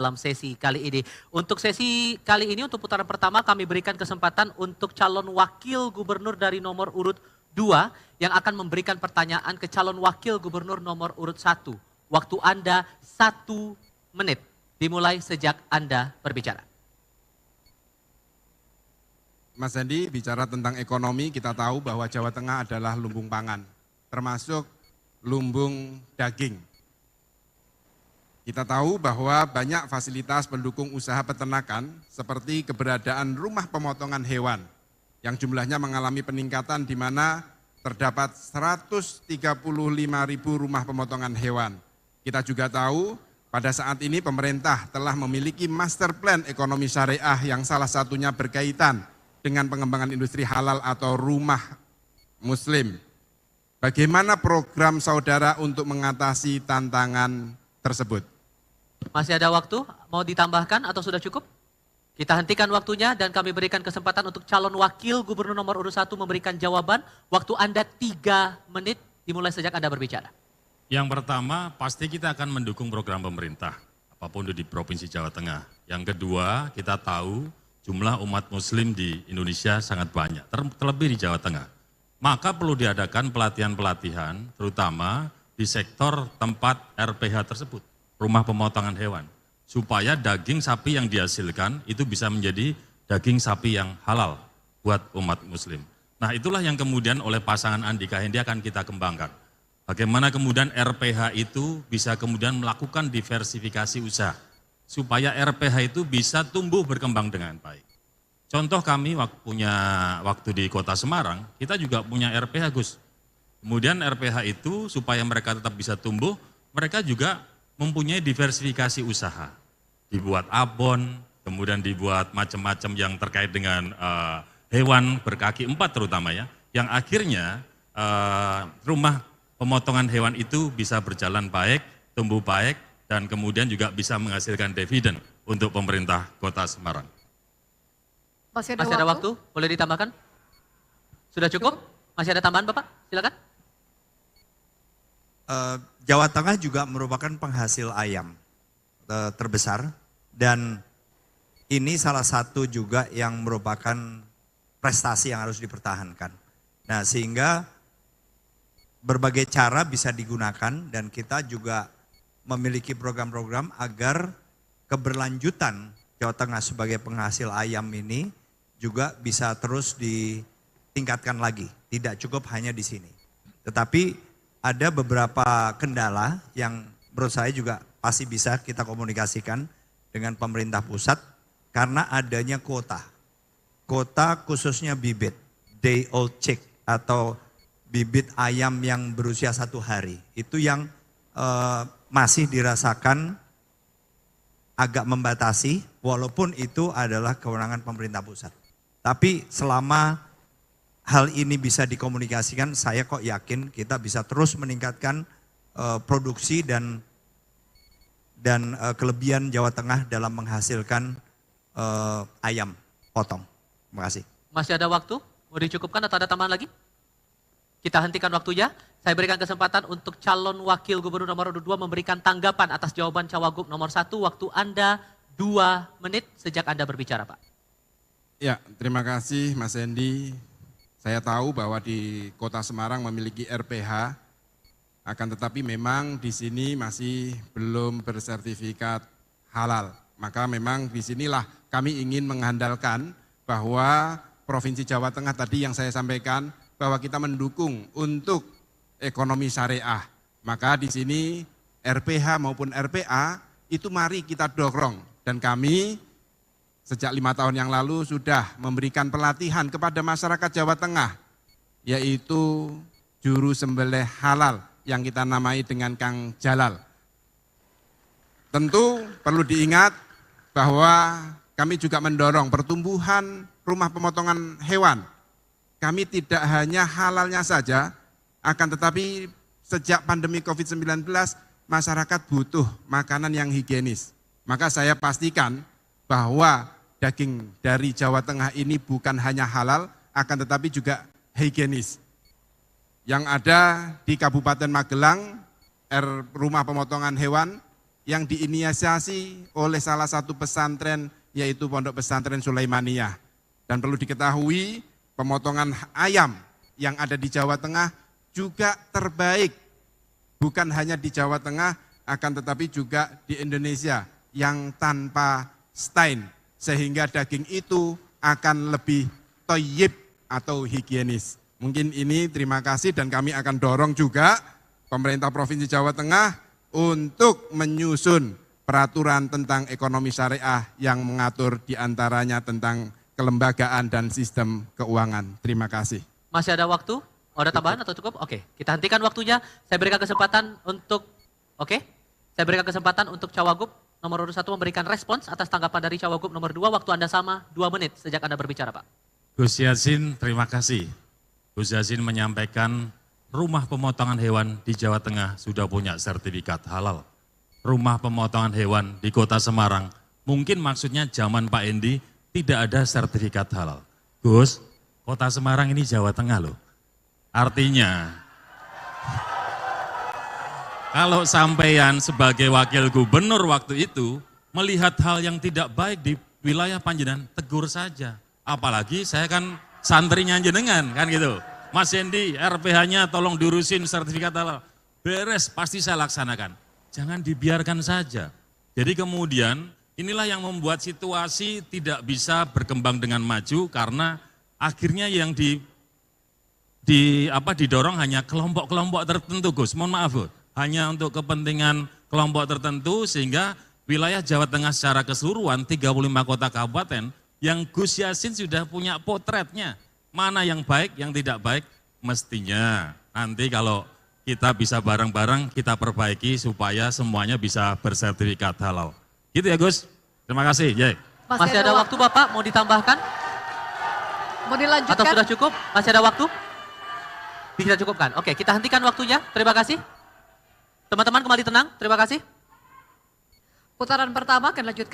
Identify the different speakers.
Speaker 1: dalam sesi kali ini. Untuk sesi kali ini, untuk putaran pertama kami berikan kesempatan untuk calon wakil gubernur dari nomor urut 2 yang akan memberikan pertanyaan ke calon wakil gubernur nomor urut 1. Waktu Anda 1 menit, dimulai sejak Anda berbicara.
Speaker 2: Mas Andi, bicara tentang ekonomi, kita tahu bahwa Jawa Tengah adalah lumbung pangan, termasuk lumbung daging. Kita tahu bahwa banyak fasilitas pendukung usaha peternakan seperti keberadaan rumah pemotongan hewan yang jumlahnya mengalami peningkatan di mana terdapat 135.000 rumah pemotongan hewan. Kita juga tahu pada saat ini pemerintah telah memiliki master plan ekonomi syariah yang salah satunya berkaitan dengan pengembangan industri halal atau rumah muslim. Bagaimana program saudara untuk mengatasi tantangan tersebut?
Speaker 1: Masih ada waktu? Mau ditambahkan atau sudah cukup? Kita hentikan waktunya dan kami berikan kesempatan untuk calon wakil gubernur nomor urut 1 memberikan jawaban. Waktu Anda 3 menit, dimulai sejak Anda berbicara.
Speaker 3: Yang pertama, pasti kita akan mendukung program pemerintah, apapun itu di Provinsi Jawa Tengah. Yang kedua, kita tahu jumlah umat muslim di Indonesia sangat banyak, terlebih di Jawa Tengah. Maka perlu diadakan pelatihan-pelatihan, terutama di sektor tempat RPH tersebut, rumah pemotongan hewan, supaya daging sapi yang dihasilkan itu bisa menjadi daging sapi yang halal buat umat muslim. Nah, itulah yang kemudian oleh pasangan Andika Hendy akan kita kembangkan. Bagaimana kemudian RPH itu bisa kemudian melakukan diversifikasi usaha, supaya RPH itu bisa tumbuh berkembang dengan baik. Contoh kami punya waktu di Kota Semarang, kita juga punya RPH, Gus. Kemudian RPH itu supaya mereka tetap bisa tumbuh, mereka juga mempunyai diversifikasi usaha. Dibuat abon, kemudian dibuat macam-macam yang terkait dengan hewan berkaki 4 terutama ya, yang akhirnya rumah pemotongan hewan itu bisa berjalan baik, tumbuh baik, dan kemudian juga bisa menghasilkan dividen untuk pemerintah Kota Semarang.
Speaker 1: Masih ada waktu? Boleh ditambahkan? Sudah cukup? Masih ada tambahan Bapak? Silakan.
Speaker 4: Jawa Tengah juga merupakan penghasil ayam terbesar dan ini salah satu juga yang merupakan prestasi yang harus dipertahankan. Nah, sehingga berbagai cara bisa digunakan dan kita juga memiliki program-program agar keberlanjutan Jawa Tengah sebagai penghasil ayam ini juga bisa terus ditingkatkan lagi, tidak cukup hanya di sini. Tetapi ada beberapa kendala yang menurut saya juga pasti bisa kita komunikasikan dengan pemerintah pusat karena adanya kuota. Kuota khususnya bibit, day old chick atau bibit ayam yang berusia 1 hari. Itu yang masih dirasakan agak membatasi walaupun itu adalah kewenangan pemerintah pusat. Tapi selama hal ini bisa dikomunikasikan, saya kok yakin kita bisa terus meningkatkan produksi dan kelebihan Jawa Tengah dalam menghasilkan ayam potong. Terima kasih.
Speaker 1: Masih ada waktu? Mau dicukupkan atau ada tambahan lagi? Kita hentikan waktunya. Saya berikan kesempatan untuk calon wakil gubernur nomor 2 memberikan tanggapan atas jawaban Cawagup nomor 1. Waktu Anda 2 menit sejak Anda berbicara, Pak.
Speaker 2: Ya, terima kasih Mas Hendy. Saya tahu bahwa di Kota Semarang memiliki RPH, akan tetapi memang di sini masih belum bersertifikat halal. Maka memang di sinilah kami ingin mengandalkan bahwa Provinsi Jawa Tengah tadi yang saya sampaikan, bahwa kita mendukung untuk ekonomi syariah. Maka di sini RPH maupun RPA itu mari kita dorong. Dan kami sejak 5 tahun yang lalu sudah memberikan pelatihan kepada masyarakat Jawa Tengah, yaitu juru sembelih halal yang kita namai dengan Kang Jalal. Tentu perlu diingat bahwa kami juga mendorong pertumbuhan rumah pemotongan hewan. Kami tidak hanya halalnya saja, akan tetapi sejak pandemi COVID-19 masyarakat butuh makanan yang higienis. Maka saya pastikan bahwa daging dari Jawa Tengah ini bukan hanya halal, akan tetapi juga higienis. Yang ada di Kabupaten Magelang, rumah pemotongan hewan yang diinisiasi oleh salah satu pesantren yaitu Pondok Pesantren Sulaimaniyah. Dan perlu diketahui pemotongan ayam yang ada di Jawa Tengah juga terbaik. Bukan hanya di Jawa Tengah akan tetapi juga di Indonesia yang tanpa stain. Sehingga daging itu akan lebih toyib atau higienis. Mungkin ini terima kasih dan kami akan dorong juga pemerintah Provinsi Jawa Tengah untuk menyusun peraturan tentang ekonomi syariah yang mengatur diantaranya tentang kelembagaan dan sistem keuangan. Terima kasih.
Speaker 1: Masih ada waktu? Oh, ada tambahan atau cukup? Oke, kita hentikan waktunya. Saya berikan kesempatan untuk, saya berikan kesempatan untuk Cawagup nomor urut 1 memberikan respons atas tanggapan dari Cawagup nomor 2. Waktu Anda sama 2 menit sejak Anda berbicara, Pak.
Speaker 3: Gus Yassin, terima kasih. Gus Yassin menyampaikan rumah pemotongan hewan di Jawa Tengah sudah punya sertifikat halal. Rumah pemotongan hewan di Kota Semarang, mungkin maksudnya zaman Pak Endi tidak ada sertifikat halal. Gus, Kota Semarang ini Jawa Tengah loh. Artinya, kalau sampeyan sebagai wakil gubernur waktu itu melihat hal yang tidak baik di wilayah Panjenengan, tegur saja. Apalagi saya kan santrinya jenengan kan gitu. Mas Hendi, RPH-nya tolong diurusin sertifikat halal. Beres, pasti saya laksanakan. Jangan dibiarkan saja. Jadi kemudian inilah yang membuat situasi tidak bisa berkembang dengan maju karena akhirnya yang didorong hanya kelompok-kelompok tertentu, Gus. Mohon maaf, Gus. Hanya untuk kepentingan kelompok tertentu sehingga wilayah Jawa Tengah secara keseluruhan 35 kota kabupaten yang Gus Yassin sudah punya potretnya. Mana yang baik, yang tidak baik, mestinya nanti kalau kita bisa bareng-bareng kita perbaiki supaya semuanya bisa bersertifikat halal. Gitu ya Gus, terima kasih. Yay.
Speaker 1: Masih ada waktu Bapak, mau ditambahkan?
Speaker 5: Mau dilanjutkan?
Speaker 1: Atau sudah cukup? Masih ada waktu? Bisa cukupkan. Oke, kita hentikan waktunya. Terima kasih. Teman-teman kembali tenang, terima kasih.
Speaker 5: Putaran pertama akan dilanjutkan.